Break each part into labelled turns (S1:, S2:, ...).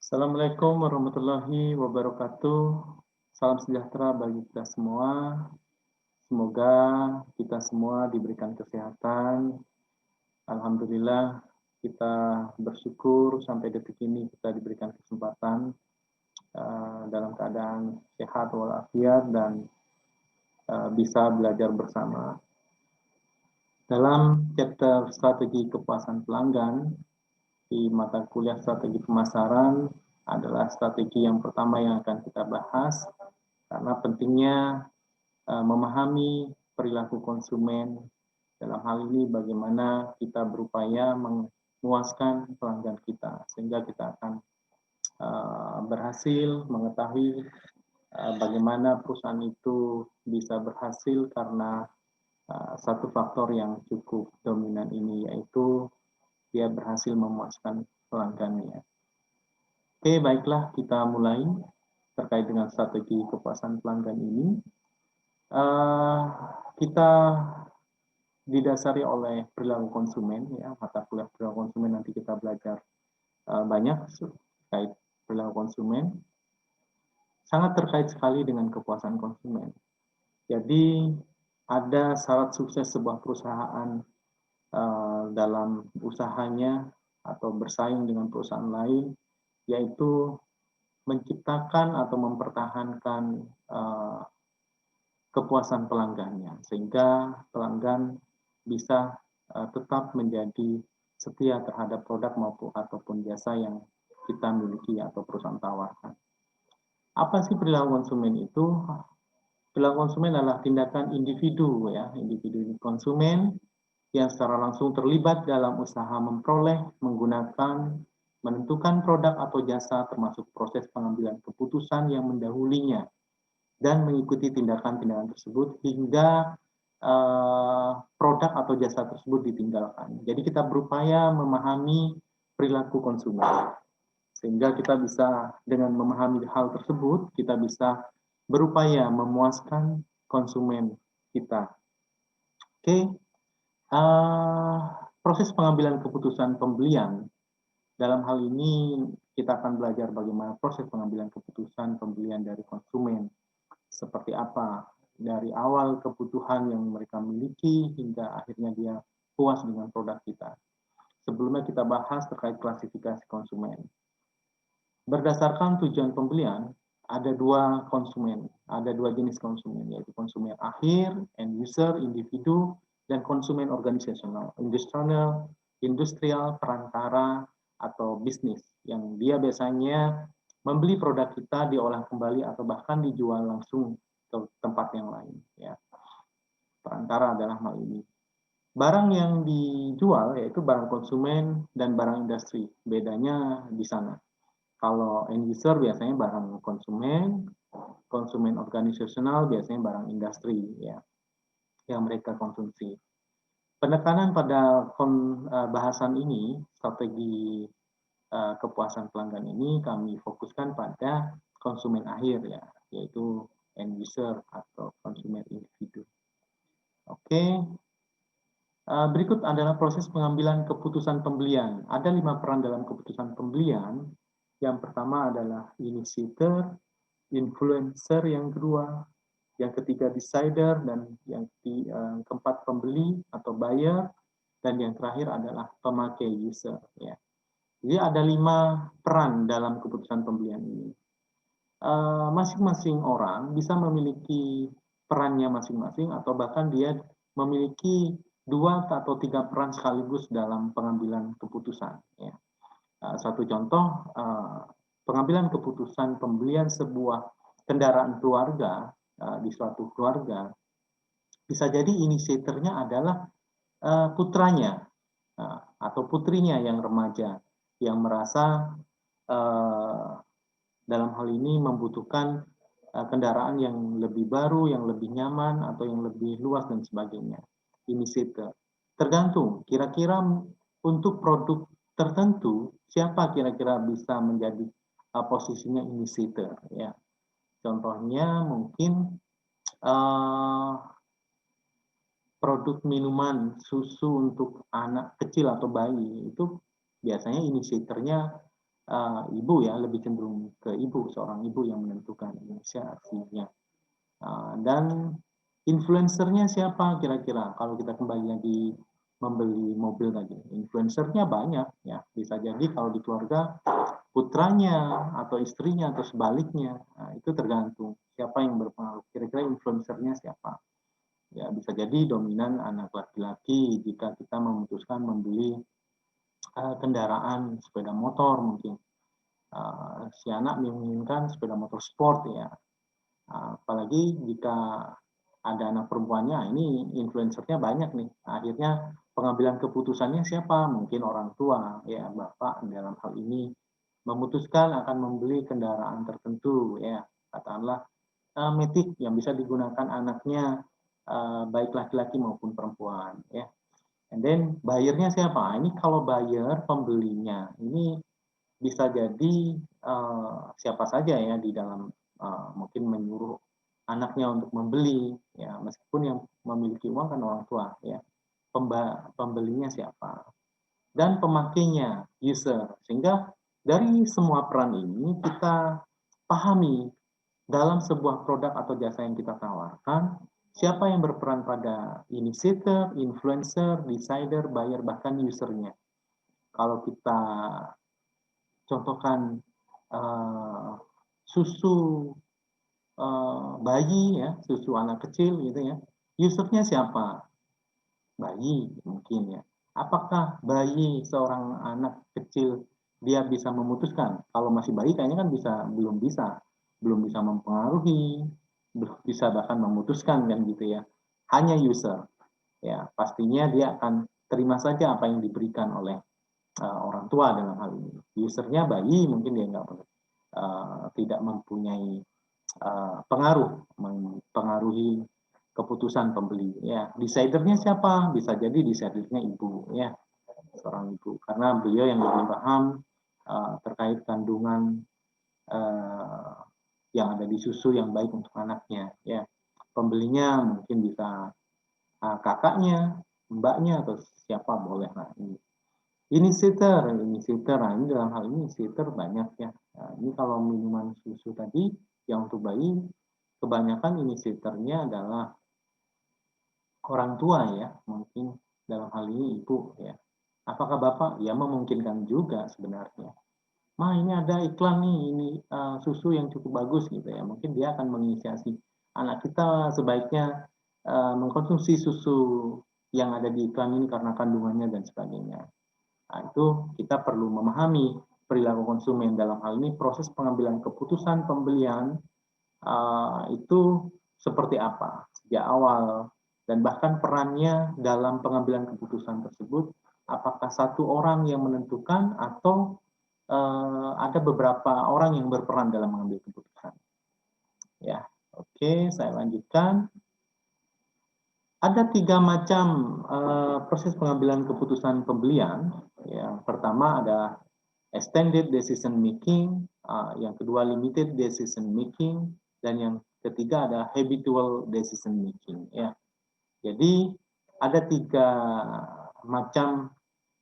S1: Assalamualaikum warahmatullahi wabarakatuh. Salam sejahtera bagi kita semua. Semoga kita semua diberikan kesehatan. Alhamdulillah, kita bersyukur sampai detik ini kita diberikan kesempatan dalam keadaan sehat walafiat dan bisa belajar bersama. Dalam chapter strategi kepuasan pelanggan, di mata kuliah strategi pemasaran adalah strategi yang pertama yang akan kita bahas karena pentingnya memahami perilaku konsumen. Dalam hal ini bagaimana kita berupaya memuaskan pelanggan kita sehingga kita akan berhasil mengetahui bagaimana perusahaan itu bisa berhasil karena satu faktor yang cukup dominan ini, yaitu dia berhasil memuaskan pelanggannya. Oke, baiklah kita mulai terkait dengan strategi kepuasan pelanggan ini. Kita didasari oleh perilaku konsumen, ya, mata kuliah perilaku konsumen nanti kita belajar banyak terkait perilaku konsumen, sangat terkait sekali dengan kepuasan konsumen. Jadi ada syarat sukses sebuah perusahaan dalam usahanya atau bersaing dengan perusahaan lain, yaitu menciptakan atau mempertahankan kepuasan pelanggannya, sehingga pelanggan bisa tetap menjadi setia terhadap produk maupun ataupun jasa yang kita miliki atau perusahaan tawarkan. Apa sih perilaku konsumen itu? Perilaku konsumen adalah tindakan individu, ya, individu konsumen yang secara langsung terlibat dalam usaha memperoleh, menggunakan, menentukan produk atau jasa termasuk proses pengambilan keputusan yang mendahulinya dan mengikuti tindakan-tindakan tersebut hingga produk atau jasa tersebut ditinggalkan. Jadi kita berupaya memahami perilaku konsumen sehingga kita bisa dengan memahami hal tersebut kita bisa berupaya memuaskan konsumen kita. Oke, proses pengambilan keputusan pembelian. Dalam hal ini kita akan belajar bagaimana proses pengambilan keputusan pembelian dari konsumen. Seperti apa dari awal kebutuhan yang mereka miliki hingga akhirnya dia puas dengan produk kita. Sebelumnya kita bahas terkait klasifikasi konsumen. Berdasarkan tujuan pembelian, ada dua konsumen, ada dua jenis konsumen, yaitu konsumen akhir, end user, individu, dan konsumen organisasional, industrial, perantara, atau bisnis, yang dia biasanya membeli produk kita, diolah kembali, atau bahkan dijual langsung ke tempat yang lain. Ya. Perantara adalah hal ini. Barang yang dijual yaitu barang konsumen dan barang industri. Bedanya di sana. Kalau end user biasanya barang konsumen, konsumen organisasional biasanya barang industri, ya, yang mereka konsumsi. Penekanan pada bahasan ini, strategi kepuasan pelanggan ini kami fokuskan pada konsumen akhir, ya, yaitu end user atau konsumen individu. Oke, berikut adalah proses pengambilan keputusan pembelian. Ada 5 peran dalam keputusan pembelian. Yang pertama adalah initiator, influencer yang kedua, yang ketiga decider, dan yang keempat pembeli atau buyer, dan yang terakhir adalah pemakai user. Ya. Jadi ada 5 peran dalam keputusan pembelian ini. Masing-masing orang bisa memiliki perannya masing-masing atau bahkan dia memiliki 2 atau 3 peran sekaligus dalam pengambilan keputusan. Ya. Satu contoh, pengambilan keputusan pembelian sebuah kendaraan keluarga di suatu keluarga, bisa jadi inisiatornya adalah putranya atau putrinya yang remaja, yang merasa dalam hal ini membutuhkan kendaraan yang lebih baru, yang lebih nyaman, atau yang lebih luas dan sebagainya. Inisiator. Tergantung, kira-kira untuk produk tertentu, siapa kira-kira bisa menjadi posisinya inisiator. Ya. Contohnya mungkin produk minuman susu untuk anak kecil atau bayi, itu biasanya inisiatornya ibu ya, lebih cenderung ke ibu, seorang ibu yang menentukan inisiasinya. Dan influencernya siapa kira-kira? Kalau kita kembali lagi membeli mobil tadi, influencernya banyak ya. Bisa jadi kalau di keluarga putranya atau istrinya atau sebaliknya, itu tergantung siapa yang berpengaruh. Kira-kira influencernya siapa? Ya bisa jadi dominan anak laki-laki jika kita memutuskan membeli kendaraan sepeda motor mungkin. Si anak menginginkan sepeda motor sport ya. Apalagi jika ada anak perempuannya, ini influencernya banyak nih. Akhirnya pengambilan keputusannya siapa? Mungkin orang tua, ya bapak dalam hal ini memutuskan akan membeli kendaraan tertentu, ya katakanlah Matic yang bisa digunakan anaknya, baik laki-laki maupun perempuan, ya. And then buyernya siapa? Ini kalau buyer pembelinya, ini bisa jadi siapa saja ya di dalam mungkin menyuruh anaknya untuk membeli ya meskipun yang memiliki uang kan orang tua ya pembelinya siapa dan pemakainya user sehingga dari semua peran ini kita pahami dalam sebuah produk atau jasa yang kita tawarkan siapa yang berperan pada initiator, influencer, decider, buyer bahkan usernya. Kalau kita contohkan susu bayi ya, susu anak kecil gitu ya. Usernya siapa? Bayi mungkin ya. Apakah bayi seorang anak kecil dia bisa memutuskan? Kalau masih bayi kayaknya kan belum bisa mempengaruhi, belum bisa bahkan memutuskan kan gitu ya. Hanya user. Ya, pastinya dia akan terima saja apa yang diberikan oleh orang tua dalam hal ini. Usernya bayi mungkin dia nggak tidak mempunyai pengaruh mempengaruhi keputusan pembeli ya. Decidernya siapa? Bisa jadi decidernya ibu ya, seorang ibu karena beliau yang lebih paham terkait kandungan yang ada di susu yang baik untuk anaknya ya. Pembelinya mungkin bisa kakaknya, mbaknya atau siapa boleh lah ini. Inisiator, nah ini dalam hal ini inisiator banyak ya. Nah, ini kalau minuman susu tadi yang untuk bayi kebanyakan inisiatornya adalah orang tua ya, mungkin dalam hal ini ibu ya. Apakah bapak? Ya memungkinkan juga sebenarnya. Ma ini ada iklan nih, ini susu yang cukup bagus gitu ya. Mungkin dia akan menginisiasi anak kita sebaiknya mengkonsumsi susu yang ada di iklan ini karena kandungannya dan sebagainya. Nah, itu kita perlu memahami perilaku konsumen dalam hal ini proses pengambilan keputusan pembelian itu seperti apa sejak awal dan bahkan perannya dalam pengambilan keputusan tersebut apakah satu orang yang menentukan atau ada beberapa orang yang berperan dalam mengambil keputusan ya. Oke, saya lanjutkan. Ada 3 macam proses pengambilan keputusan pembelian. Yang pertama ada extended decision making, yang kedua limited decision making, dan yang ketiga ada habitual decision making. Ya, jadi ada 3 macam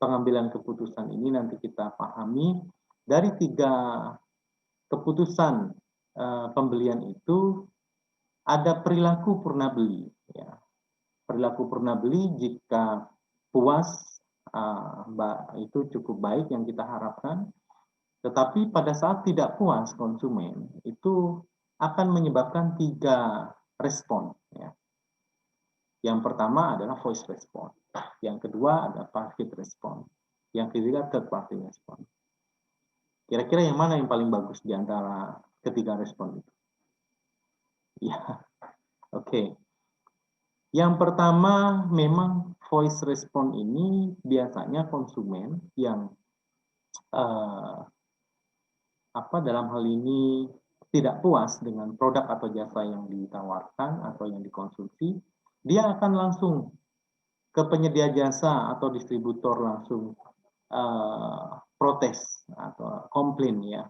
S1: pengambilan keputusan ini nanti kita pahami dari 3 keputusan pembelian itu ada perilaku purna beli. Ya, perilaku purna beli jika puas itu cukup baik yang kita harapkan. Tetapi pada saat tidak puas konsumen itu akan menyebabkan 3 respon. Ya. Yang pertama adalah voice response. Yang kedua adalah passive response. Yang ketiga third party response. Kira-kira yang mana yang paling bagus di antara ketiga respon itu? Ya, oke. Yang pertama memang voice response ini biasanya konsumen yang dalam hal ini tidak puas dengan produk atau jasa yang ditawarkan atau yang dikonsumsi, dia akan langsung ke penyedia jasa atau distributor langsung protes atau komplain ya.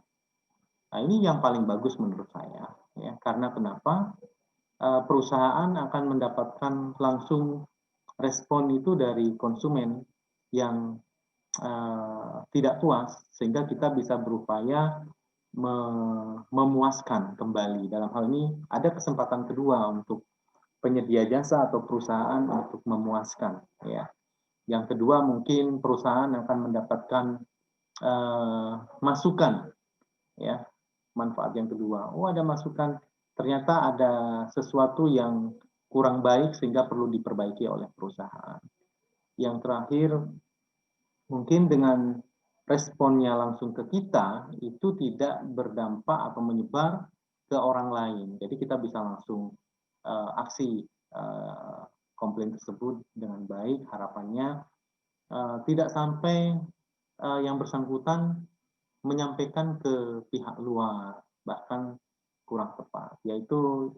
S1: Nah ini yang paling bagus menurut saya ya karena kenapa perusahaan akan mendapatkan langsung respon itu dari konsumen yang tidak puas, sehingga kita bisa berupaya memuaskan kembali. Dalam hal ini ada kesempatan kedua untuk penyedia jasa atau perusahaan untuk memuaskan, ya. Yang kedua, mungkin perusahaan akan mendapatkan masukan, ya, manfaat yang kedua. Oh, ada masukan, ternyata ada sesuatu yang kurang baik sehingga perlu diperbaiki oleh perusahaan. Yang terakhir, mungkin dengan responnya langsung ke kita itu tidak berdampak atau menyebar ke orang lain. Jadi kita bisa langsung aksi komplain tersebut dengan baik. Harapannya tidak sampai yang bersangkutan menyampaikan ke pihak luar, bahkan kurang tepat, yaitu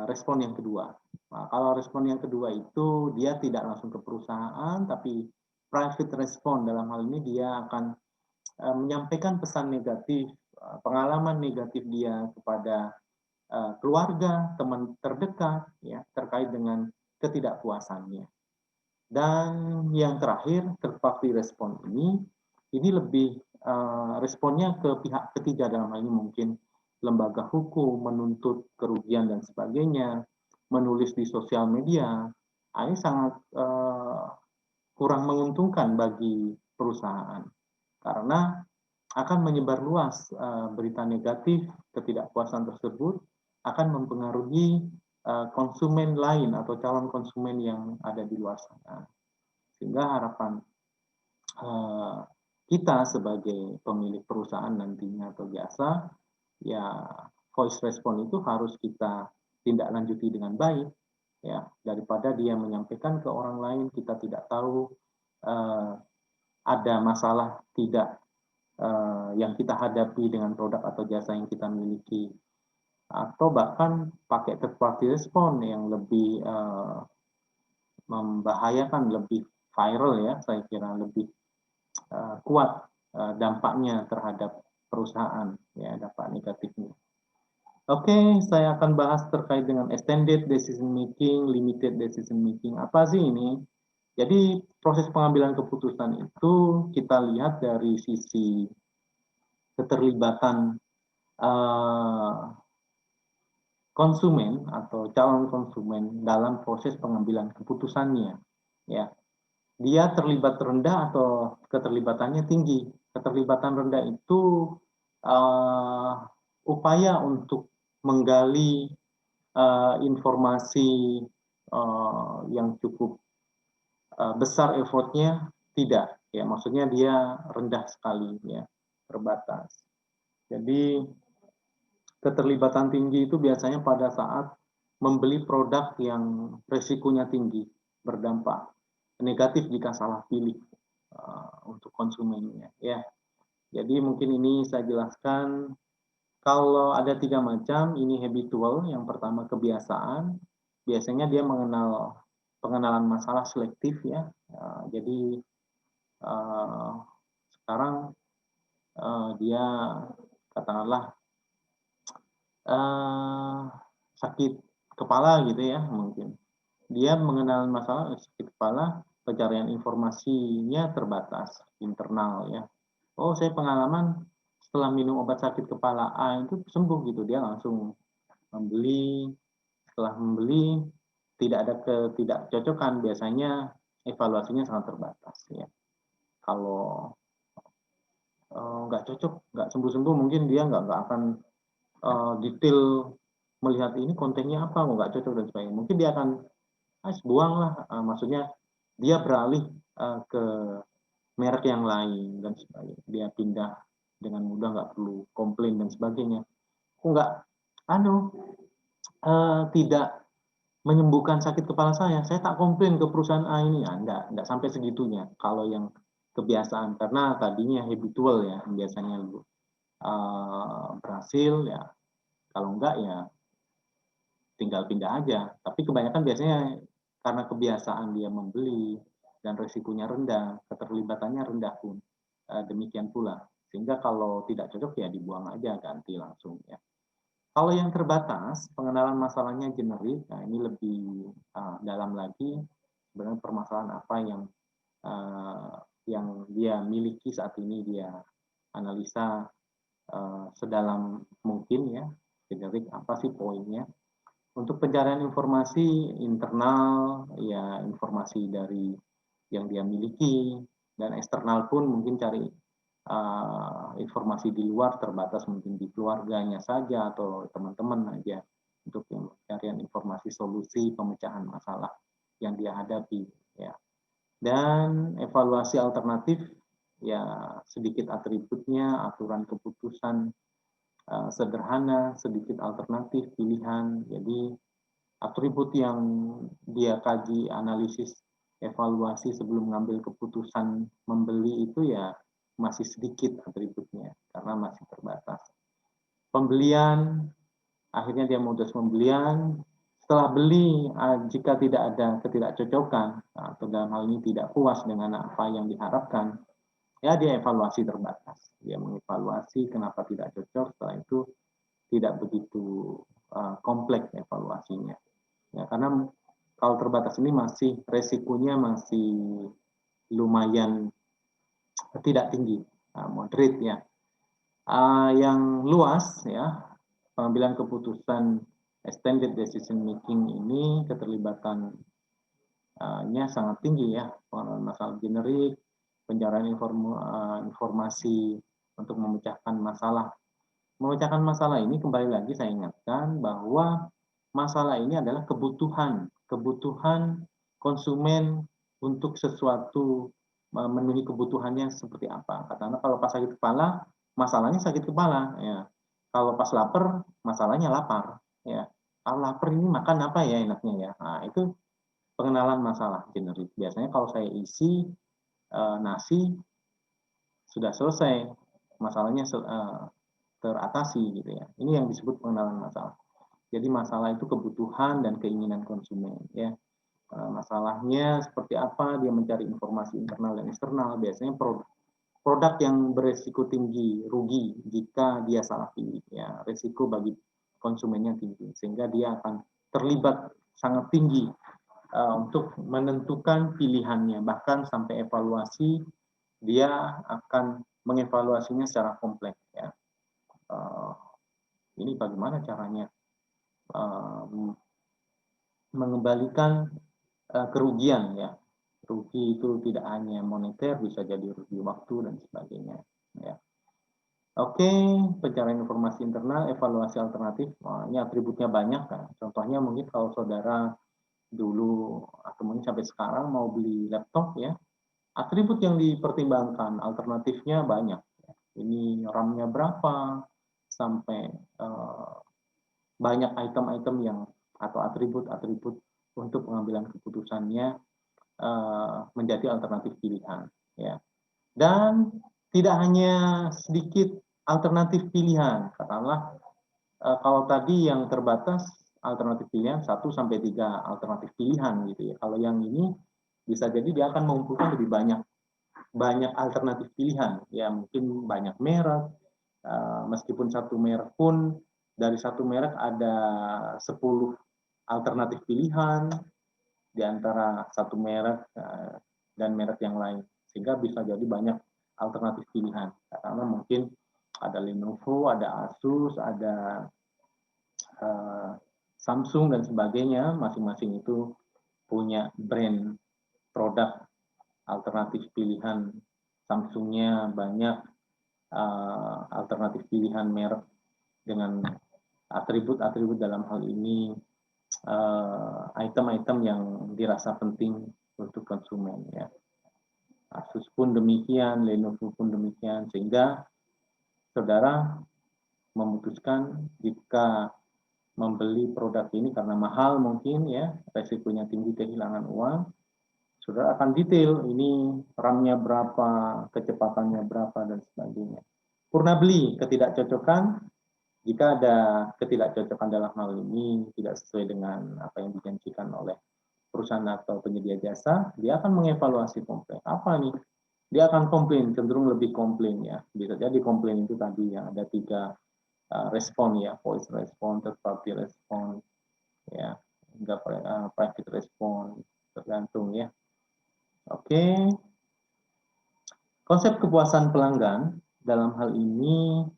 S1: respon yang kedua. Nah, kalau respon yang kedua itu dia tidak langsung ke perusahaan, tapi private respon. Dalam hal ini dia akan menyampaikan pesan negatif, pengalaman negatif dia kepada keluarga, teman terdekat, ya, terkait dengan ketidakpuasannya. Dan yang terakhir, third party respon ini lebih responnya ke pihak ketiga, dalam hal ini mungkin lembaga hukum, menuntut kerugian dan sebagainya, menulis di sosial media. Ini sangat kurang menguntungkan bagi perusahaan karena akan menyebar luas berita negatif ketidakpuasan tersebut, akan mempengaruhi konsumen lain atau calon konsumen yang ada di luar sana. Sehingga harapan kita sebagai pemilik perusahaan nantinya atau jasa, ya voice response itu harus kita tindak lanjuti dengan baik, ya, daripada dia menyampaikan ke orang lain, kita tidak tahu ada masalah tidak yang kita hadapi dengan produk atau jasa yang kita miliki, atau bahkan pakai third party respon yang lebih membahayakan, lebih viral, ya, saya kira lebih kuat dampaknya terhadap perusahaan, ya, dampak negatifnya. Oke, saya akan bahas terkait dengan extended decision making, limited decision making. Apa sih ini? Jadi proses pengambilan keputusan itu kita lihat dari sisi keterlibatan konsumen atau calon konsumen dalam proses pengambilan keputusannya, ya. Dia terlibat rendah atau keterlibatannya tinggi. Keterlibatan rendah itu upaya untuk menggali informasi yang cukup besar effortnya tidak, ya, maksudnya dia rendah sekali, ya, terbatas. Jadi keterlibatan tinggi itu biasanya pada saat membeli produk yang resikonya tinggi, berdampak negatif jika salah pilih untuk konsumennya, ya. Jadi mungkin ini saya jelaskan. Kalau ada 3 macam, ini habitual. Yang pertama kebiasaan, biasanya dia pengenalan masalah selektif, ya. Jadi sekarang dia katakanlah sakit kepala gitu, ya, mungkin. Dia mengenal masalah sakit kepala, pencarian informasinya terbatas, internal, ya. Oh, saya pengalaman setelah minum obat sakit kepala A itu sembuh gitu, dia langsung membeli. Setelah membeli tidak ada ketidakcocokan, biasanya evaluasinya sangat terbatas, ya. Kalau nggak cocok, nggak sembuh-sembuh, mungkin dia nggak akan detail melihat ini kontennya apa, nggak cocok dan sebagainya. Mungkin dia akan buang lah, maksudnya dia beralih ke merek yang lain dan sebagainya. Dia pindah dengan mudah, nggak perlu komplain dan sebagainya. Nggak, tidak menyembuhkan sakit kepala saya tak komplain ke perusahaan A ini, ya, enggak sampai segitunya. Kalau yang kebiasaan, karena tadinya habitual, ya, biasanya berhasil, ya. Kalau enggak, ya tinggal pindah aja. Tapi kebanyakan biasanya karena kebiasaan dia membeli dan resikonya rendah, keterlibatannya rendah pun demikian pula. Sehingga kalau tidak cocok, ya dibuang aja, ganti langsung, ya. Kalau yang terbatas, pengenalan masalahnya generik, nah ini lebih dalam lagi, sebenarnya permasalahan apa yang yang dia miliki saat ini dia analisa sedalam mungkin ya, generik apa sih poinnya. Untuk pencarian informasi internal, ya informasi dari yang dia miliki, dan eksternal pun mungkin cari informasi di luar, terbatas mungkin di keluarganya saja atau teman-teman aja untuk pencarian informasi solusi pemecahan masalah yang dia hadapi ya. Dan evaluasi alternatif ya, sedikit atributnya, aturan keputusan sederhana, sedikit alternatif pilihan. Jadi atribut yang dia kaji, analisis, evaluasi sebelum mengambil keputusan membeli itu ya masih sedikit atributnya karena masih terbatas. Pembelian, akhirnya dia modus pembelian. Setelah beli, jika tidak ada ketidakcocokan atau dalam hal ini tidak puas dengan apa yang diharapkan, ya dia evaluasi terbatas. Dia mengevaluasi kenapa tidak cocok, setelah itu tidak begitu kompleks evaluasinya. Ya, karena kalau terbatas ini masih resikonya masih lumayan tidak tinggi, moderate ya. Yang luas ya, pengambilan keputusan extended decision making ini keterlibatannya sangat tinggi ya, pengenalan masalah generik, pencarian informasi untuk memecahkan masalah. Memecahkan masalah ini kembali lagi saya ingatkan bahwa masalah ini adalah kebutuhan konsumen untuk sesuatu, memenuhi kebutuhannya seperti apa. Katakanlah kalau pas sakit kepala, masalahnya sakit kepala ya. Kalau pas lapar, masalahnya lapar ya. Kalau lapar ini makan apa ya enaknya ya. Nah, itu pengenalan masalah generik. Biasanya kalau saya isi nasi sudah selesai, masalahnya teratasi gitu ya. Ini yang disebut pengenalan masalah. Jadi masalah itu kebutuhan dan keinginan konsumen ya. Masalahnya seperti apa, dia mencari informasi internal dan eksternal. Biasanya produk yang beresiko tinggi rugi jika dia salah pilih ya. Resiko bagi konsumennya tinggi sehingga dia akan terlibat sangat tinggi untuk menentukan pilihannya, bahkan sampai evaluasi dia akan mengevaluasinya secara kompleks ya. Ini bagaimana caranya mengembalikan kerugian ya. Rugi itu tidak hanya moneter, bisa jadi rugi waktu dan sebagainya ya. Oke, pencarian informasi internal, evaluasi alternatif. Ini atributnya banyak kan. Contohnya mungkin kalau saudara dulu atau mungkin sampai sekarang mau beli laptop ya, atribut yang dipertimbangkan alternatifnya banyak. Ini RAM-nya berapa, sampai banyak item-item yang atau atribut-atribut untuk pengambilan keputusannya menjadi alternatif pilihan ya. Dan tidak hanya sedikit alternatif pilihan, katakanlah kalau tadi yang terbatas alternatif pilihan 1 sampai 3 alternatif pilihan gitu ya. Kalau yang ini bisa jadi dia akan mengumpulkan lebih banyak alternatif pilihan ya, mungkin banyak merek, meskipun satu merek pun dari satu merek ada 10 alternatif pilihan di antara satu merek dan merek yang lain, sehingga bisa jadi banyak alternatif pilihan. Karena mungkin ada Lenovo, ada Asus, ada Samsung dan sebagainya, masing-masing itu punya brand produk alternatif pilihan. Samsungnya banyak alternatif pilihan merek dengan atribut-atribut dalam hal ini item-item yang dirasa penting untuk konsumen ya. Asus pun demikian, Lenovo pun demikian, sehingga saudara memutuskan jika membeli produk ini karena mahal mungkin ya, resikonya tinggi kehilangan uang, saudara akan detail ini RAM-nya berapa, kecepatannya berapa dan sebagainya. Purna beli, ketidakcocokan. Jika ada ketidakcocokan dalam hal ini tidak sesuai dengan apa yang dijanjikan oleh perusahaan atau penyedia jasa, dia akan mengevaluasi komplain. Apa nih? Dia akan komplain, cenderung lebih komplain ya. Bisa jadi komplain itu tadi yang ada 3 respon ya, voice respon, third party respon, ya, hingga private respon, tergantung ya. Oke. Konsep kepuasan pelanggan dalam hal ini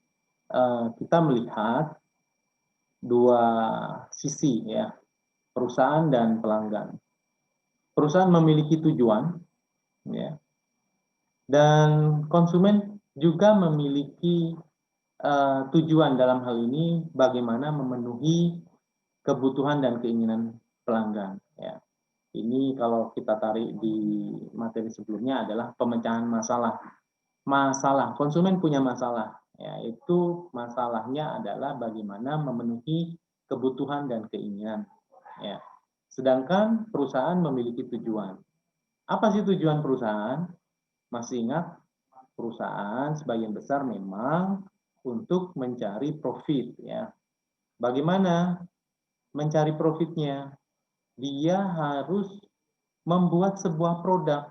S1: kita melihat dua sisi ya, perusahaan dan pelanggan. Perusahaan memiliki tujuan ya, dan konsumen juga memiliki tujuan dalam hal ini bagaimana memenuhi kebutuhan dan keinginan pelanggan ya. Ini kalau kita tarik di materi sebelumnya adalah pemecahan masalah. Masalah, konsumen punya masalah, yaitu masalahnya adalah bagaimana memenuhi kebutuhan dan keinginan. Ya. Sedangkan perusahaan memiliki tujuan. Apa sih tujuan perusahaan? Masih ingat, perusahaan sebagian besar memang untuk mencari profit. Ya. Bagaimana mencari profitnya? Dia harus membuat sebuah produk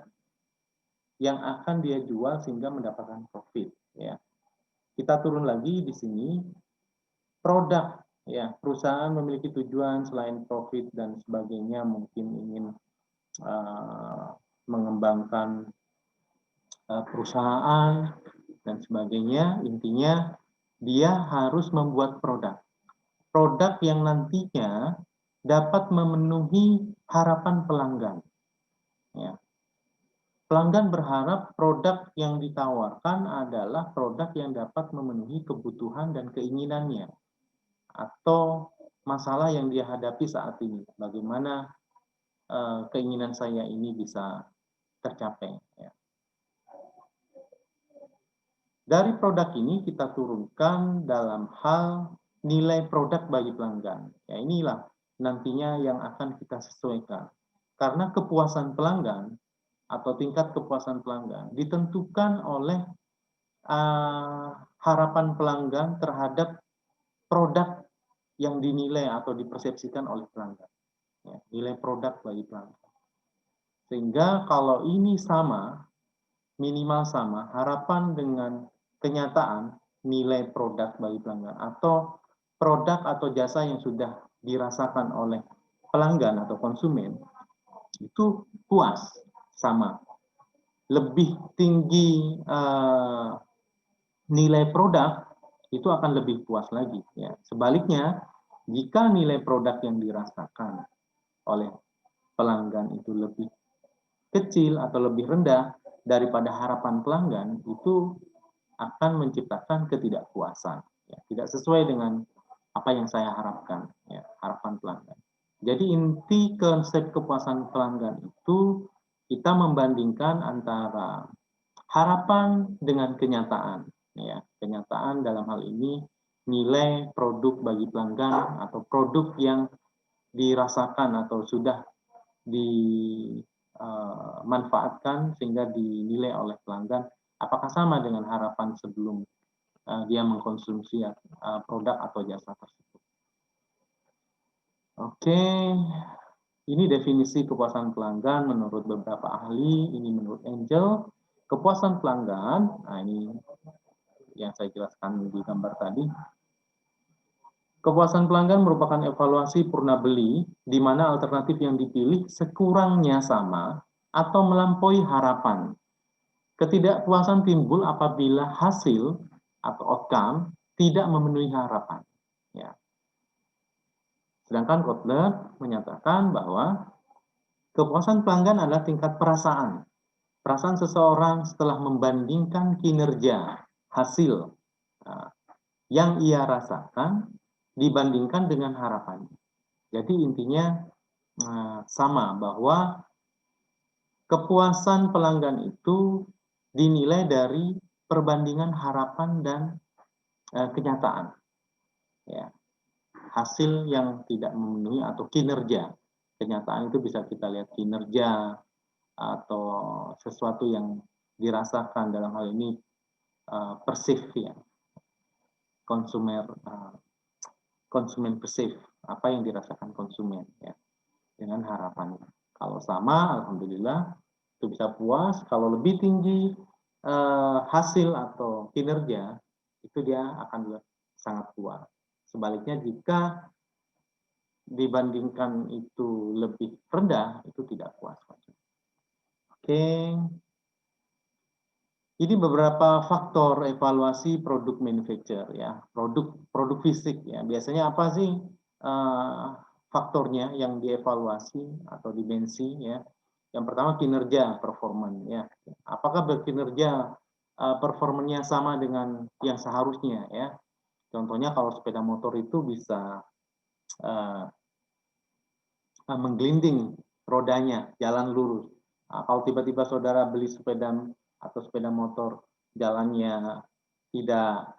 S1: yang akan dia jual sehingga mendapatkan profit. Ya. Kita turun lagi di sini, produk. Ya, perusahaan memiliki tujuan selain profit dan sebagainya, mungkin ingin mengembangkan perusahaan dan sebagainya. Intinya dia harus membuat produk. Produk yang nantinya dapat memenuhi harapan pelanggan. Ya. Pelanggan berharap produk yang ditawarkan adalah produk yang dapat memenuhi kebutuhan dan keinginannya atau masalah yang dia hadapi saat ini. Bagaimana keinginan saya ini bisa tercapai. Ya. Dari produk ini kita turunkan dalam hal nilai produk bagi pelanggan. Ya, inilah nantinya yang akan kita sesuaikan. Karena kepuasan pelanggan atau tingkat kepuasan pelanggan ditentukan oleh harapan pelanggan terhadap produk yang dinilai atau dipersepsikan oleh pelanggan. Ya, nilai produk bagi pelanggan. Sehingga kalau ini sama, minimal sama, harapan dengan kenyataan nilai produk bagi pelanggan atau produk atau jasa yang sudah dirasakan oleh pelanggan atau konsumen itu puas, sama. Lebih tinggi nilai produk itu akan lebih puas lagi. Ya. Sebaliknya, jika nilai produk yang dirasakan oleh pelanggan itu lebih kecil atau lebih rendah daripada harapan pelanggan, itu akan menciptakan ketidakpuasan. Ya. Tidak sesuai dengan apa yang saya harapkan, ya, harapan pelanggan. Jadi inti konsep kepuasan pelanggan itu kita membandingkan antara harapan dengan kenyataan. Ya, kenyataan dalam hal ini nilai produk bagi pelanggan atau produk yang dirasakan atau sudah dimanfaatkan sehingga dinilai oleh pelanggan apakah sama dengan harapan sebelum dia mengkonsumsi produk atau jasa tersebut. Oke, ini definisi kepuasan pelanggan menurut beberapa ahli, ini menurut Angel. Kepuasan pelanggan, nah ini yang saya jelaskan di gambar tadi. Kepuasan pelanggan merupakan evaluasi purna beli, di mana alternatif yang dipilih sekurangnya sama atau melampaui harapan. Ketidakpuasan timbul apabila hasil atau outcome tidak memenuhi harapan. Ya. Sedangkan Kotler menyatakan bahwa kepuasan pelanggan adalah tingkat perasaan. Perasaan seseorang setelah membandingkan kinerja, hasil yang ia rasakan dibandingkan dengan harapannya. Jadi intinya sama bahwa kepuasan pelanggan itu dinilai dari perbandingan harapan dan kenyataan. Ya. Hasil yang tidak memenuhi atau kinerja. Kenyataan itu bisa kita lihat kinerja atau sesuatu yang dirasakan dalam hal ini persif ya. Konsumen persif, apa yang dirasakan konsumen ya dengan harapannya. Kalau sama, alhamdulillah itu bisa puas. Kalau lebih tinggi hasil atau kinerja, itu dia akan sangat puas. Sebaliknya jika dibandingkan itu lebih rendah, itu tidak puas. Oke. Ini beberapa faktor evaluasi produk manufacture ya, produk fisik ya. Biasanya apa sih faktornya yang dievaluasi atau dimensi ya? Yang pertama kinerja, performan ya. Apakah berkinerja performanya sama dengan yang seharusnya ya? Contohnya kalau sepeda motor itu bisa uh, menggelinding rodanya, jalan lurus. Kalau tiba-tiba saudara beli sepeda atau sepeda motor jalannya tidak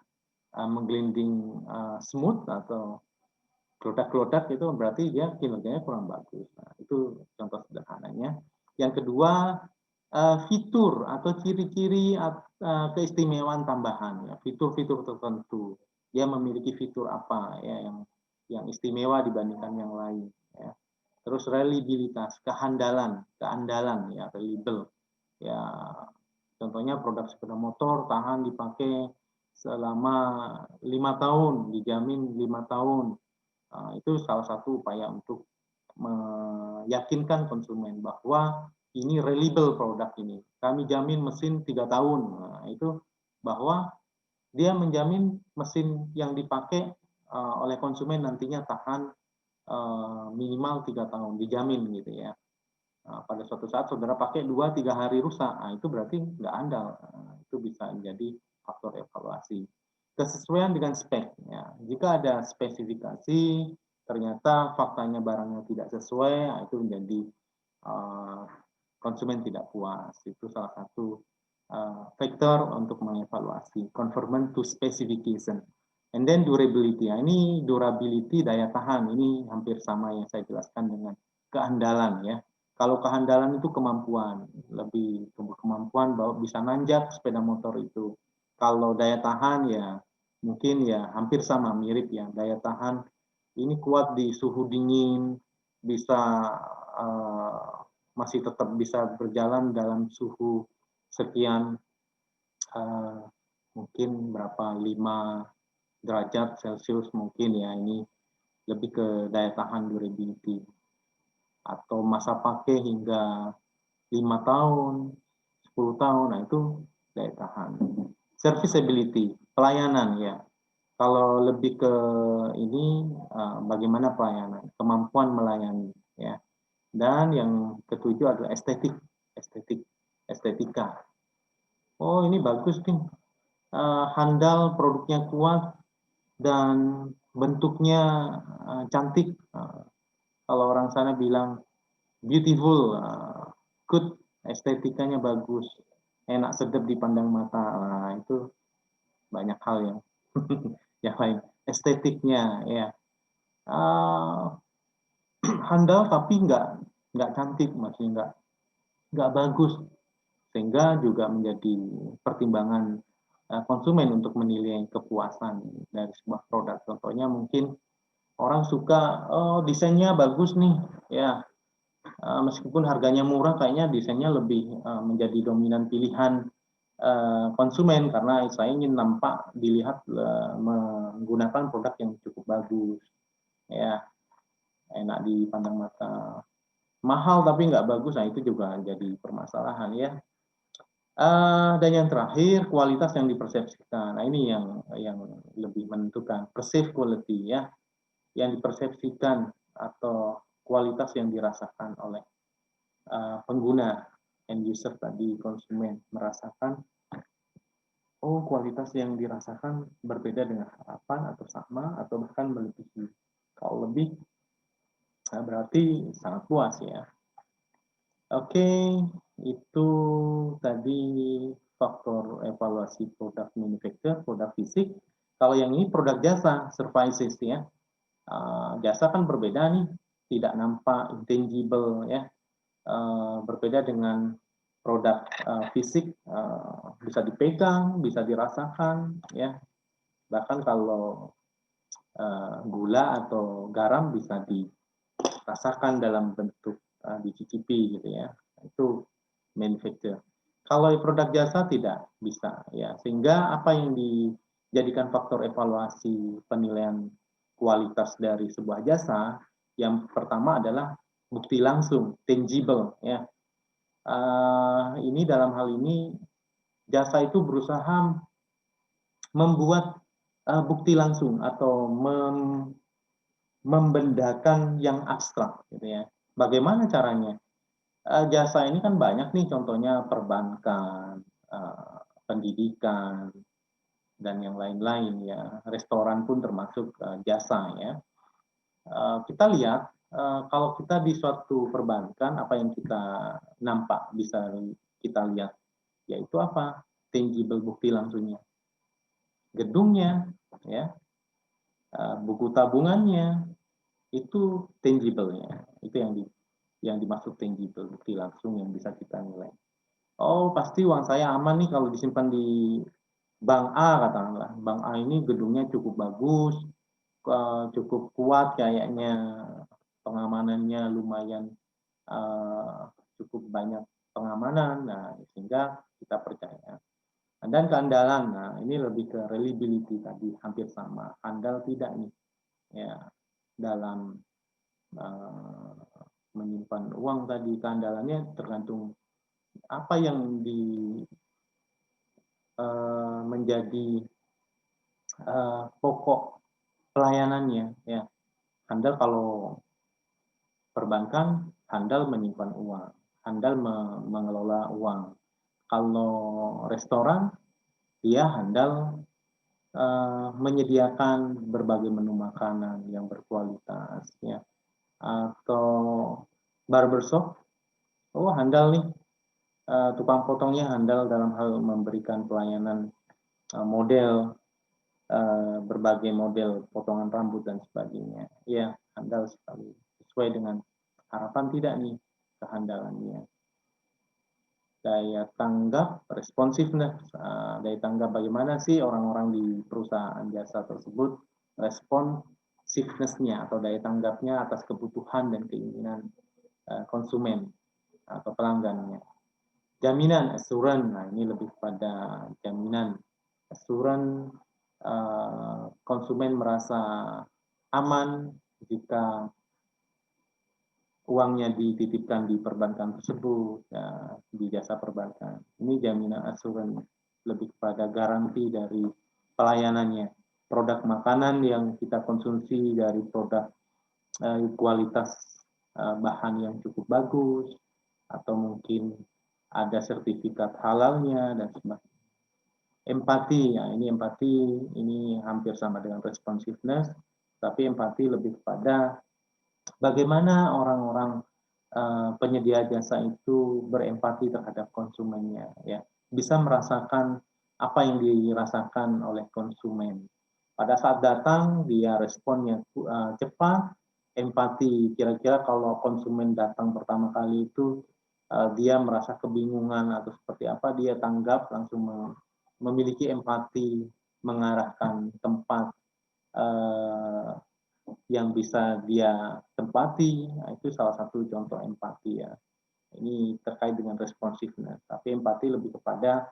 S1: menggelinding smooth atau gelodak-gelodak, itu berarti dia kinerjanya kurang bagus. Nah, itu contoh sederhananya. Yang kedua, fitur atau ciri-ciri keistimewaan tambahan, ya, fitur-fitur tertentu. Dia memiliki fitur apa ya yang istimewa dibandingkan yang lain. Ya. Terus reliabilitas, keandalan ya, reliable. Ya, contohnya produk sepeda motor tahan dipakai selama 5 tahun, dijamin 5 tahun. Itu salah satu upaya untuk meyakinkan konsumen bahwa ini reliable produk ini. Kami jamin mesin 3 tahun. Nah, itu bahwa dia menjamin mesin yang dipakai oleh konsumen nantinya tahan minimal 3 tahun, dijamin gitu ya. Pada suatu saat saudara pakai 2-3 hari rusak, itu berarti nggak andal. Itu bisa menjadi faktor evaluasi. Kesesuaian dengan spek. Ya. Jika ada spesifikasi, ternyata faktanya barangnya tidak sesuai, itu menjadi konsumen tidak puas. Itu salah satu faktor untuk mengevaluasi. Conformance to specification. And then durability. Ini durability, daya tahan. Ini hampir sama yang saya jelaskan dengan keandalan ya. Kalau kehandalan itu kemampuan, lebih kemampuan bahwa bisa nanjak sepeda motor itu. Kalau daya tahan ya mungkin ya hampir sama, mirip ya. Daya tahan ini kuat di suhu dingin, bisa masih tetap bisa berjalan dalam suhu sekian, mungkin berapa 5 derajat Celcius mungkin ya. Ini lebih ke daya tahan, durability. Atau masa pakai hingga 5 tahun, 10 tahun, nah itu daya tahan. Serviceability, pelayanan ya. Kalau lebih ke ini bagaimana pelayanan, kemampuan melayani ya. Dan yang ketujuh adalah estetika. Oh ini bagus nih, handal, produknya kuat dan bentuknya cantik. Kalau orang sana bilang beautiful, good, estetikanya bagus, enak sedap dipandang mata. Nah, itu banyak hal yang yang lain. Estetiknya ya, handal tapi nggak cantik, maksudnya nggak bagus, sehingga juga menjadi pertimbangan konsumen untuk menilai kepuasan dari sebuah produk. Contohnya mungkin orang suka, oh desainnya bagus nih, ya meskipun harganya murah, kayaknya desainnya lebih menjadi dominan pilihan konsumen karena saya ingin nampak dilihat menggunakan produk yang cukup bagus, ya enak dipandang mata. Mahal tapi nggak bagus, nah itu juga jadi permasalahan ya. Dan yang terakhir kualitas yang dipersepsikan. Nah ini yang lebih menentukan, perceived quality ya, yang dipersepsikan atau kualitas yang dirasakan oleh pengguna, end user tadi, konsumen merasakan, oh kualitas yang dirasakan berbeda dengan harapan atau sama atau bahkan melebihi. Kalau lebih berarti sangat puas ya. Oke, itu tadi faktor evaluasi produk manufacturer, produk fisik. Kalau yang ini produk jasa, services ya. Jasa kan berbeda nih, tidak nampak, intangible ya. Berbeda dengan produk fisik, bisa dipegang, bisa dirasakan ya. Bahkan kalau gula atau garam bisa dirasakan dalam bentuk dicicipi gitu ya. Itu manufacturer. Kalau produk jasa tidak bisa ya. Sehingga apa yang dijadikan faktor evaluasi penilaian kualitas dari sebuah jasa, yang pertama adalah bukti langsung, tangible ya. Ini dalam hal ini jasa itu berusaha membuat bukti langsung atau membendakan yang abstrak, gitu ya. Bagaimana caranya? Jasa ini kan banyak nih, contohnya perbankan, pendidikan, dan yang lain-lain ya. Restoran pun termasuk jasa ya. Kita lihat kalau kita di suatu perbankan, apa yang kita nampak bisa kita lihat, yaitu apa? Tangible, bukti langsungnya. Gedungnya, ya, buku tabungannya, itu tangible-nya. Itu yang dimaksud tangible, bukti langsung yang bisa kita nilai. Oh, pasti uang saya aman nih kalau disimpan di Bank A, katakanlah. Bank A ini gedungnya cukup bagus, cukup kuat kayaknya, pengamanannya lumayan, cukup banyak pengamanan, nah sehingga kita percaya. Dan keandalan, nah ini lebih ke reliability tadi, hampir sama. Andal tidak nih, ya, dalam menyimpan uang tadi, keandalannya tergantung apa yang menjadi pokok pelayanannya, ya. Handal kalau perbankan, handal menyimpan uang, handal mengelola uang. Kalau restoran, dia handal menyediakan berbagai menu makanan yang berkualitas, ya. Atau barbershop, oh handal nih, tukang potongnya handal dalam hal memberikan pelayanan model, berbagai model potongan rambut dan sebagainya. Ya, handal sekali. Sesuai dengan harapan tidak nih kehandalannya. Daya tanggap, responsiveness, daya tanggap bagaimana sih orang-orang di perusahaan jasa tersebut responsiveness-nya atau daya tanggapnya atas kebutuhan dan keinginan konsumen atau pelanggannya. Jaminan, assurance, nah ini lebih pada jaminan. Assurance, konsumen merasa aman jika uangnya dititipkan di perbankan tersebut, ya, di jasa perbankan. Ini jaminan asuransi, lebih kepada garansi dari pelayanannya. Produk makanan yang kita konsumsi dari produk kualitas bahan yang cukup bagus, atau mungkin ada sertifikat halalnya dan sebagainya. Empati, ya ini empati, ini hampir sama dengan responsiveness, tapi empati lebih kepada bagaimana orang-orang penyedia jasa itu berempati terhadap konsumennya, ya, bisa merasakan apa yang dirasakan oleh konsumen. Pada saat datang dia responnya cepat, empati. Kira-kira kalau konsumen datang pertama kali itu dia merasa kebingungan atau seperti apa, dia tanggap langsung memiliki empati, mengarahkan tempat yang bisa dia tempati. Nah, itu salah satu contoh empati ya. Ini terkait dengan responsiveness. Tapi empati lebih kepada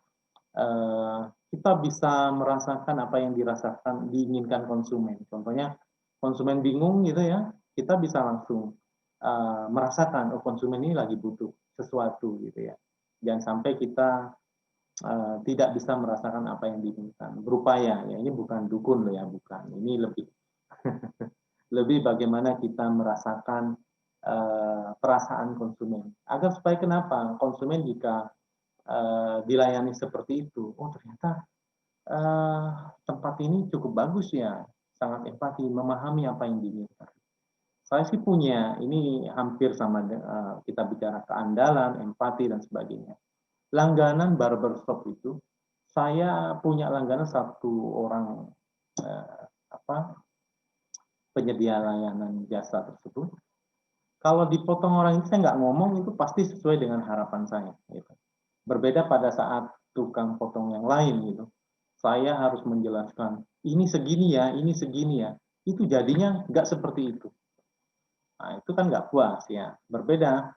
S1: kita bisa merasakan apa yang dirasakan, diinginkan konsumen. Contohnya konsumen bingung gitu ya, kita bisa langsung merasakan, oh konsumen ini lagi butuh sesuatu gitu ya. Jangan sampai kita tidak bisa merasakan apa yang diinginkan. Berupaya ya, ini bukan dukun loh ya, bukan. Ini lebih bagaimana kita merasakan perasaan konsumen. Agar supaya kenapa? Konsumen jika dilayani seperti itu, oh ternyata tempat ini cukup bagus ya, sangat empati, memahami apa yang diinginkan. Saya sih punya, ini hampir sama kita bicara keandalan, empati, dan sebagainya. Langganan barbershop itu, saya punya langganan satu orang penyedia layanan jasa tersebut. Kalau dipotong orang itu saya nggak ngomong, itu pasti sesuai dengan harapan saya. Gitu. Berbeda pada saat tukang potong yang lain gitu. Saya harus menjelaskan, ini segini ya, ini segini ya. Itu jadinya nggak seperti itu. Nah, itu kan nggak puas ya. Berbeda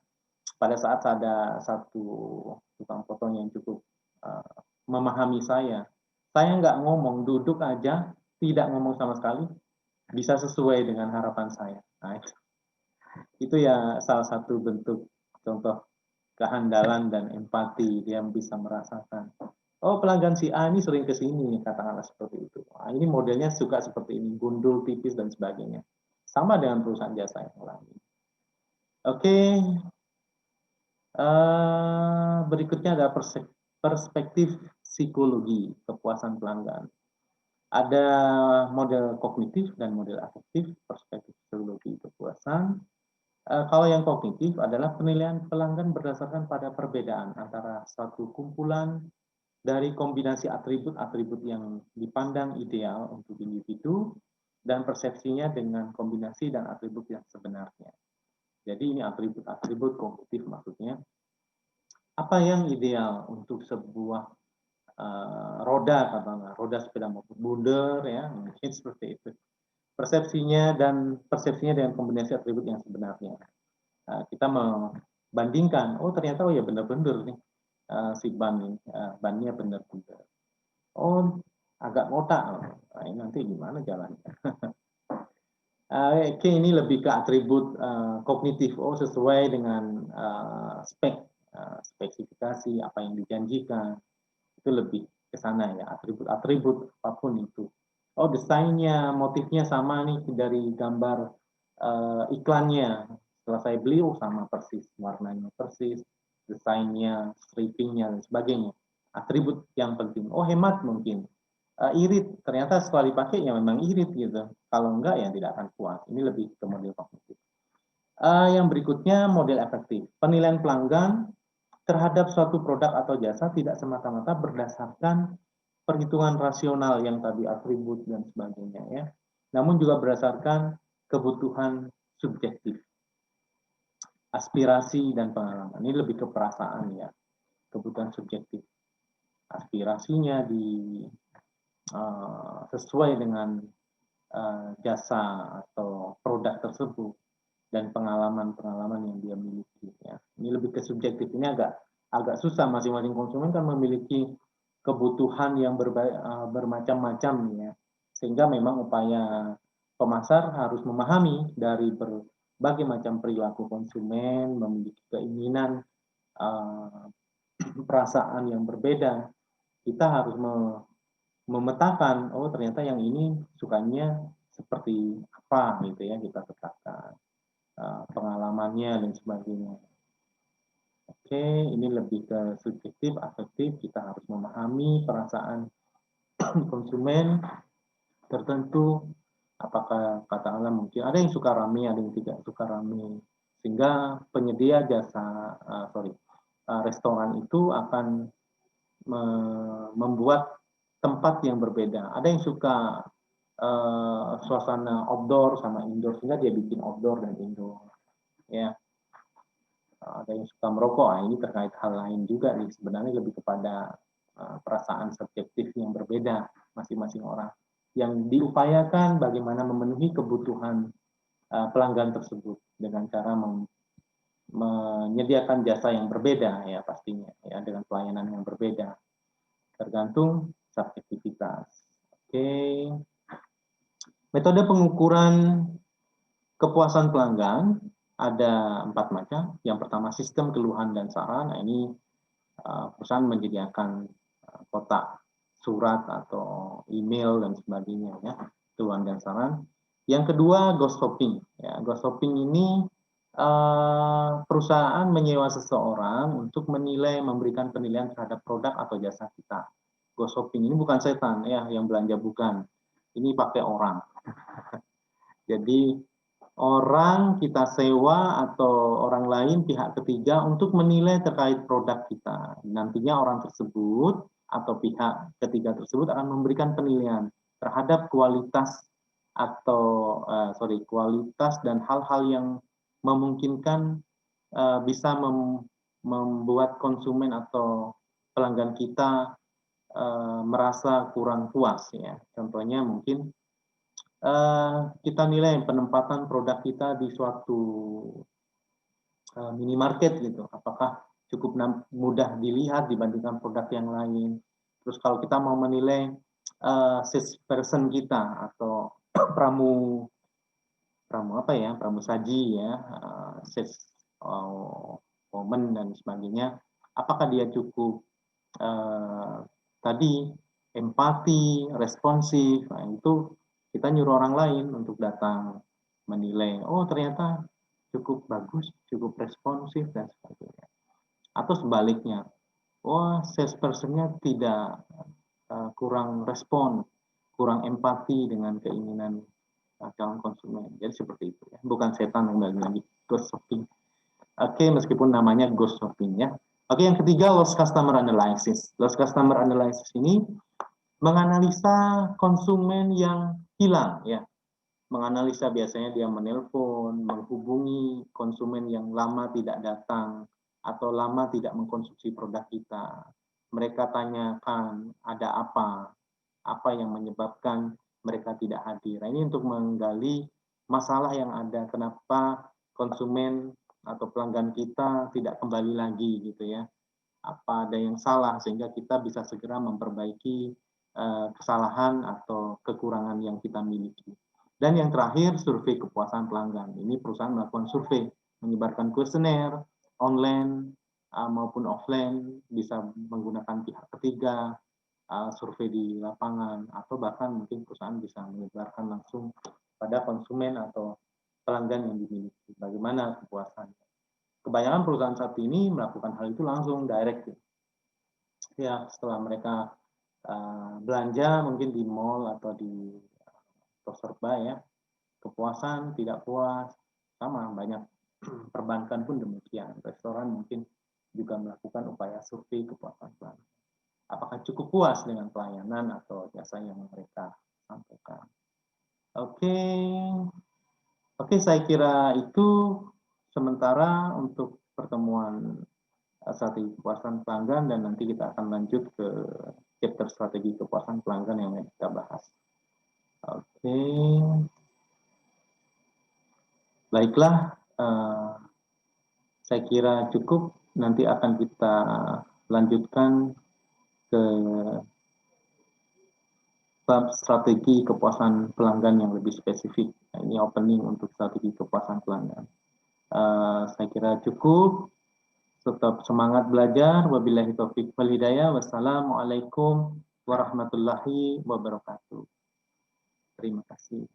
S1: pada saat ada satu tukang potong yang cukup memahami saya. Saya nggak ngomong, duduk aja, tidak ngomong sama sekali, bisa sesuai dengan harapan saya. Nah, itu ya salah satu bentuk contoh kehandalan dan empati, dia bisa merasakan, Oh, pelanggan si A ini sering ke sini, katakanlah seperti itu. Nah, ini modelnya suka seperti ini, gundul, tipis, dan sebagainya. Sama dengan perusahaan jasa yang lain. Oke, berikutnya ada perspektif psikologi kepuasan pelanggan. Ada model kognitif dan model afektif, perspektif psikologi kepuasan. Kalau yang kognitif adalah penilaian pelanggan berdasarkan pada perbedaan antara suatu kumpulan dari kombinasi atribut-atribut yang dipandang ideal untuk individu dan persepsinya dengan kombinasi dan atribut yang sebenarnya. Jadi ini atribut-atribut kognitif maksudnya. Apa yang ideal untuk sebuah roda, katakanlah roda sepeda motor bundar ya, mungkin seperti itu. Persepsinya dengan kombinasi atribut yang sebenarnya. Kita membandingkan, oh ternyata oh ya benar-benar nih si bannya benar-benar. Oh agak ngotak, nah, ini nanti gimana jalannya? Oke, ini lebih ke atribut kognitif. Oh, sesuai dengan spesifikasi apa yang dijanjikan. Itu lebih ke sana ya, atribut-atribut apapun itu. Oh, desainnya, motifnya sama nih dari gambar iklannya. Setelah saya beli, oh sama persis, warnanya persis, desainnya, stripingnya, dan sebagainya. Atribut yang penting. Oh, hemat mungkin. Irit, ternyata setelah dipakai ya memang irit gitu. Kalau enggak ya tidak akan puas. Ini lebih ke model kognitif. Yang berikutnya model efektif. Penilaian pelanggan terhadap suatu produk atau jasa tidak semata-mata berdasarkan perhitungan rasional yang tadi atribut dan sebagainya ya. Namun juga berdasarkan kebutuhan subjektif, aspirasi dan pengalaman. Ini lebih ke perasaan ya, kebutuhan subjektif. Aspirasinya sesuai dengan jasa atau produk tersebut dan pengalaman-pengalaman yang dia miliki ya. Ini lebih ke subjektif, ini agak susah, masing-masing konsumen kan memiliki kebutuhan yang bermacam-macam ya. Sehingga memang upaya pemasar harus memahami dari berbagai macam perilaku konsumen, memiliki keinginan perasaan yang berbeda. Kita harus memetakan, oh ternyata yang ini sukanya seperti apa gitu ya, kita tetapkan pengalamannya dan sebagainya. Oke, ini lebih ke subjektif, afektif, kita harus memahami perasaan konsumen tertentu, apakah katakanlah mungkin ada yang suka rame, ada yang tidak suka rame, sehingga penyedia jasa, restoran itu akan membuat tempat yang berbeda. Ada yang suka suasana outdoor sama indoor, sehingga dia bikin outdoor dan indoor. Ya, ada yang suka merokok. Nah, ini terkait hal lain juga nih. Sebenarnya lebih kepada perasaan subjektif yang berbeda masing-masing orang. Yang diupayakan bagaimana memenuhi kebutuhan pelanggan tersebut dengan cara menyediakan jasa yang berbeda ya pastinya ya, dengan pelayanan yang berbeda tergantung subjektivitas. Oke. Metode pengukuran kepuasan pelanggan ada 4 macam. Yang pertama sistem keluhan dan saran. Nah, ini perusahaan menyediakan kotak surat atau email dan sebagainya ya, keluhan dan saran. Yang kedua ghost shopping. Ya, ghost shopping ini perusahaan menyewa seseorang untuk menilai, memberikan penilaian terhadap produk atau jasa kita. Ghost shopping ini bukan setan ya yang belanja, bukan. Ini pakai orang. Jadi orang kita sewa atau orang lain pihak ketiga untuk menilai terkait produk kita. Nantinya orang tersebut atau pihak ketiga tersebut akan memberikan penilaian terhadap kualitas atau kualitas dan hal-hal yang memungkinkan bisa membuat konsumen atau pelanggan kita merasa kurang puas ya. Contohnya mungkin kita nilai penempatan produk kita di suatu minimarket gitu, apakah cukup mudah dilihat dibandingkan produk yang lain. Terus kalau kita mau menilai salesperson kita atau pramu apa ya, pramu saji ya, sales woman dan sebagainya, apakah dia cukup tadi empati, responsif, nah itu kita nyuruh orang lain untuk datang menilai, oh ternyata cukup bagus, cukup responsif dan sebagainya. Atau sebaliknya, wah salespersonnya tidak kurang respon, kurang empati dengan keinginan calon konsumen. Jadi seperti itu ya. Bukan setan yang lagi ghost shopping. Oke, meskipun namanya ghost shopping ya. Oke, yang ketiga lost customer analysis. Lost customer analysis ini menganalisa konsumen yang hilang ya. Menganalisa biasanya dia menelpon, menghubungi konsumen yang lama tidak datang atau lama tidak mengkonsumsi produk kita. Mereka tanyakan ada apa yang menyebabkan mereka tidak hadir. Nah, ini untuk menggali masalah yang ada, kenapa konsumen atau pelanggan kita tidak kembali lagi gitu ya. Apa ada yang salah sehingga kita bisa segera memperbaiki kesalahan atau kekurangan yang kita miliki. Dan yang terakhir, survei kepuasan pelanggan. Ini perusahaan melakukan survei, menyebarkan kuesioner online maupun offline, bisa menggunakan pihak ketiga, survei di lapangan, atau bahkan mungkin perusahaan bisa menyebarkan langsung pada konsumen atau pelanggan yang dimiliki. Bagaimana kepuasannya? Kebanyakan perusahaan saat ini melakukan hal itu langsung direct. Ya, setelah mereka belanja mungkin di mall atau di serba ya, kepuasan, tidak puas, sama banyak. Perbankan pun demikian, restoran mungkin juga melakukan upaya survei kepuasan pelanggan. Apakah cukup puas dengan pelayanan atau jasa yang mereka sampaikan. Oke, saya kira itu sementara untuk pertemuan strategi kepuasan pelanggan, dan nanti kita akan lanjut ke chapter strategi kepuasan pelanggan yang kita bahas. Oke, baiklah, saya kira cukup. Nanti akan kita lanjutkan ke strategi kepuasan pelanggan yang lebih spesifik. Nah, ini opening untuk strategi kepuasan pelanggan. Saya kira cukup. Tetap semangat belajar. Wabillahi taufiq wal hidayah. Wassalamualaikum warahmatullahi wabarakatuh. Terima kasih.